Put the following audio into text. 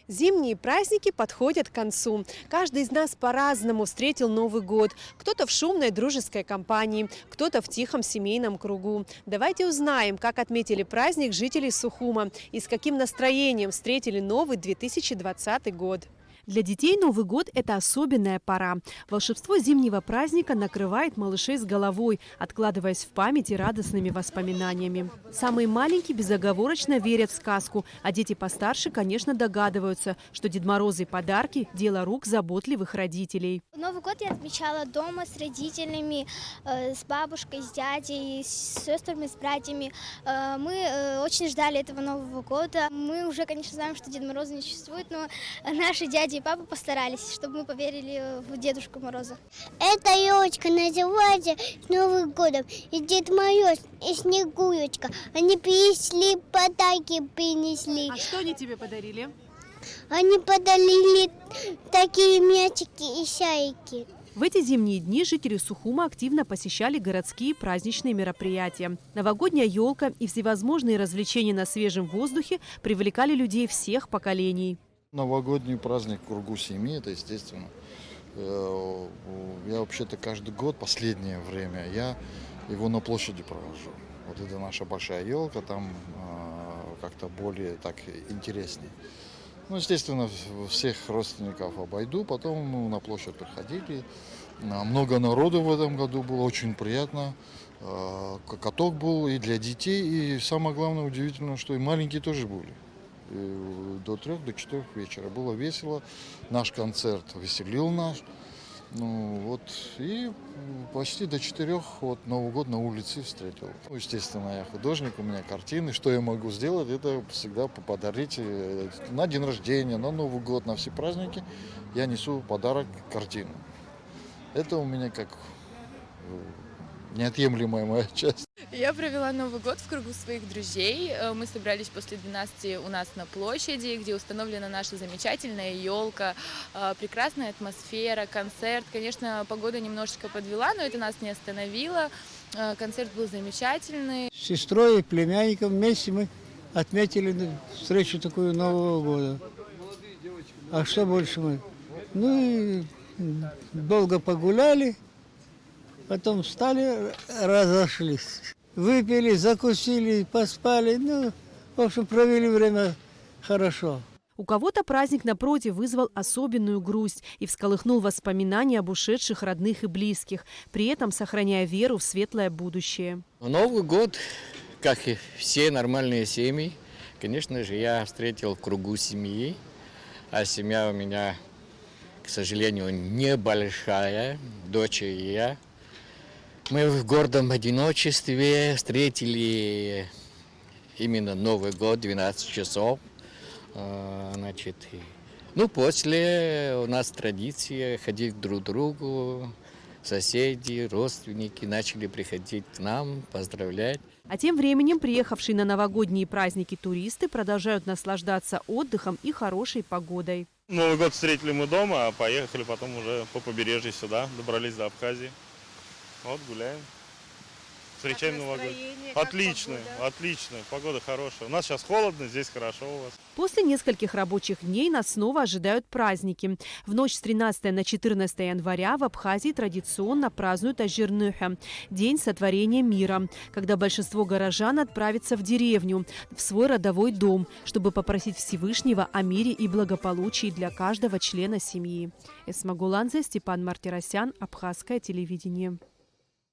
Зимние праздники подходят к концу. Каждый из нас по-разному встретил Новый год. Кто-то в шумной дружеской компании, кто-то в тихом семейном кругу. Давайте узнаем, как отметили праздник жители Сухума и с каким настроением встретили новый 2020 год. Для детей Новый год – это особенная пора. Волшебство зимнего праздника накрывает малышей с головой, откладываясь в памяти радостными воспоминаниями. Самые маленькие безоговорочно верят в сказку, а дети постарше, конечно, догадываются, что Дед Мороз и подарки – дело рук заботливых родителей. Новый год я отмечала дома с родителями, с бабушкой, с дядей, с сестрами, с братьями. Мы очень ждали этого Нового года. Мы уже, конечно, знаем, что Дед Мороза не существует, но наши дяди и папа постарались, чтобы мы поверили в Дедушку Мороза. Эта елочка называется Новым годом. И Дед Мороз, и Снегурочка. Они принесли подарки, принесли. А что они тебе подарили? Они подарили такие мячики и шарики. В эти зимние дни жители Сухума активно посещали городские праздничные мероприятия. Новогодняя елка и всевозможные развлечения на свежем воздухе привлекали людей всех поколений. Новогодний праздник в кругу семьи, это естественно. Я вообще-то каждый год, последнее время, я его на площади провожу. Вот это наша большая елка, там как-то более так интереснее. Ну, естественно, всех родственников обойду, потом мы на площадь приходили. Много народу в этом году было, очень приятно. Каток был и для детей, и самое главное, удивительно, что и маленькие тоже были. И до 3, до 4 вечера было весело. Наш концерт веселил нас. Ну, вот, и почти до 4 вот, Новый год на улице встретил. Ну, естественно, я художник, у меня картины. Что я могу сделать, это всегда подарить на день рождения, на Новый год, на все праздники. Я несу подарок картину. Это у меня как неотъемлемая моя часть. Я провела Новый год в кругу своих друзей. Мы собрались после 12 у нас на площади, где установлена наша замечательная елка, прекрасная атмосфера, концерт. Конечно, погода немножечко подвела, но это нас не остановило. Концерт был замечательный. С сестрой и племянником вместе мы отметили встречу такую Нового года. А что больше мы? Ну и долго погуляли. Потом встали, разошлись. Выпили, закусили, поспали. Ну, в общем, провели время хорошо. У кого-то праздник, напротив, вызвал особенную грусть и всколыхнул воспоминания об ушедших родных и близких, при этом сохраняя веру в светлое будущее. Новый год, как и все нормальные семьи, конечно же, я встретил в кругу семьи. А семья у меня, к сожалению, небольшая, дочь и я. Мы в гордом одиночестве встретили именно Новый год, 12 часов. Значит, ну, после у нас традиция ходить друг к другу, соседи, родственники начали приходить к нам, поздравлять. А тем временем приехавшие на новогодние праздники туристы продолжают наслаждаться отдыхом и хорошей погодой. Новый год встретили мы дома, а поехали потом уже по побережью сюда, добрались до Абхазии. Вот гуляем, встречаем Новый год. Отлично, отлично, погода хорошая. У нас сейчас холодно, здесь хорошо у вас. После нескольких рабочих дней нас снова ожидают праздники. В ночь с 13 на 14 января в Абхазии традиционно празднуют Ажирнюхе – День сотворения мира, когда большинство горожан отправится в деревню, в свой родовой дом, чтобы попросить Всевышнего о мире и благополучии для каждого члена семьи. Эсма Гуланзе, Степан Мартиросян, Абхазское телевидение.